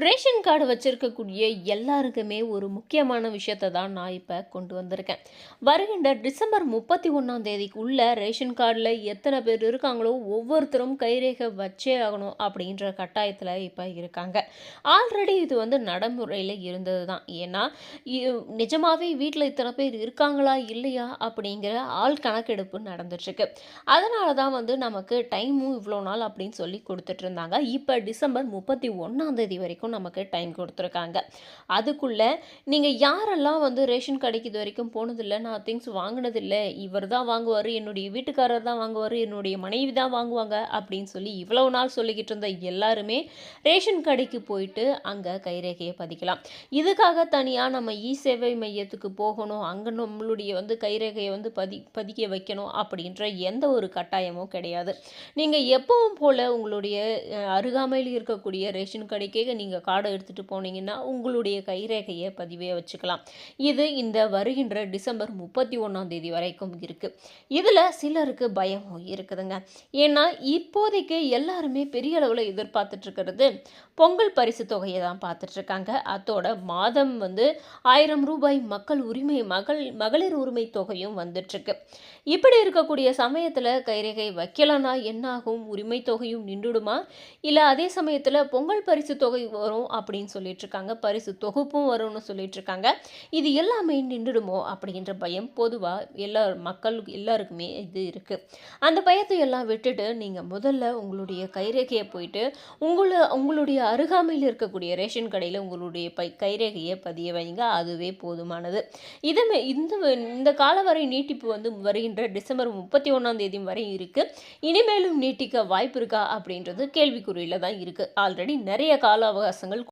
Ration card வச்சிருக்கக்கூடிய எல்லாருக்குமே ஒரு முக்கியமான விஷயத்தை தான் நான் இப்போ கொண்டு வந்திருக்கேன். வருகின்ற டிசம்பர் 31ஆம் தேதிக்குள்ள ரேஷன் கார்டில் எத்தனை பேர் இருக்காங்களோ ஒவ்வொருத்தரும் கைரேகை வச்சே ஆகணும் அப்படின்ற கட்டாயத்தில் இப்போ இருக்காங்க. ஆல்ரெடி இது வந்து நடைமுறையில் இருந்தது தான். ஏன்னா நிஜமாவே வீட்டில் இத்தனை பேர் இருக்காங்களா இல்லையா அப்படிங்கிற ஆள் கணக்கெடுப்பு நடந்துட்டுருக்கு. அதனால தான் வந்து நமக்கு டைமும் இவ்வளோ நாள் அப்படின்னு சொல்லி கொடுத்துட்டு இருந்தாங்க. இப்போ டிசம்பர் 31ஆம் தேதி வரைக்கும் நமக்கு டைம் கொடுத்துருக்காங்க. அதுக்குள்ள நீங்க யாரெல்லாம் வந்து ரேஷன் கடைக்கு இது வரைக்கும் போனதில்ல, நான் திங்ஸ் வாங்கினதில்ல, இவர் தான் வாங்குவாரு, என்னுடைய வீட்டுக்காரர் தான் வாங்குவாரு, என்னுடைய மனைவி தான் வாங்குவாங்க அப்படின்னு சொல்லி இவ்வளவு நாள் சொல்லிக்கிட்டு இருந்த எல்லாருமே ரேஷன் கடைக்கு போயிட்டு அங்க கைரேகையை பதிக்கலாம். இதுக்காக தனியா நம்ம சேவை மையத்துக்கு போகணும், அங்க நம்மளுடைய வந்து கைரேகையை வந்து பதிக்க வைக்கணும் அப்படின்ற எந்த ஒரு கட்டாயமும் கிடையாது. நீங்க எப்பவும் போல உங்களுடைய அருகாமையில் இருக்கக்கூடிய ரேஷன் கடைக்கே நீங்க கார்டை எடுத்துட்டு போனீங்கன்னா உங்களுடைய கைரேகையை பதிவே வச்சுக்கலாம். இது இந்த வருகின்ற டிசம்பர் 31ஆம் தேதி வரைக்கும் இருக்கு. இதுல சிலருக்கு பயமும் இருக்குதுங்க. ஏன்னா இப்போதைக்கு எல்லாருமே பெரிய அளவுல எதிர்பார்த்துட்டு இருக்கிறது பொங்கல் பரிசு தொகையை தான் பார்த்துட்டு இருக்காங்க. அதோட மாதம் வந்து 1000 ரூபாய் மக்கள் உரிமை மகளிர் உரிமை தொகையும் வந்துட்டு இருக்கு. இப்படி இருக்கக்கூடிய சமயத்துல கைரேகை வைக்கலனா என்ன ஆகும்? உரிமை தொகையும் நின்றுடுமா? இல்ல அதே சமயத்துல பொங்கல் பரிசு தொகை வரும் அப்படின்னு சொல்லிட்டு இருக்காங்க. பரிசு தொகுப்பும் வரும்னு சொல்லிட்டு இருக்காங்க. இது எல்லாமே நின்றுடுமோ அப்படின்ற பயம் பொதுவா மக்கள் எல்லாருக்குமே இது இருக்கு. அந்த பயத்தை எல்லாம் விட்டுட்டு நீங்க முதல்ல உங்களுடைய கைரேகையை போயிட்டு உங்களுடைய அருகாமையில் இருக்கக்கூடிய ரேஷன் கடையில் உங்களுடைய கைரேகையை பதிய வைங்க. அதுவே போதுமானது. இதுமே இந்த காலவரை நீட்டிப்பு வந்து வருகின்ற டிசம்பர் 31ஆம் தேதி வரை இருக்கு. இனிமேலும் நீட்டிக்க வாய்ப்பு இருக்கா அப்படின்றது கேள்விக்குறியில தான் இருக்கு. ஆல்ரெடி நிறைய கால அவகாசங்கள்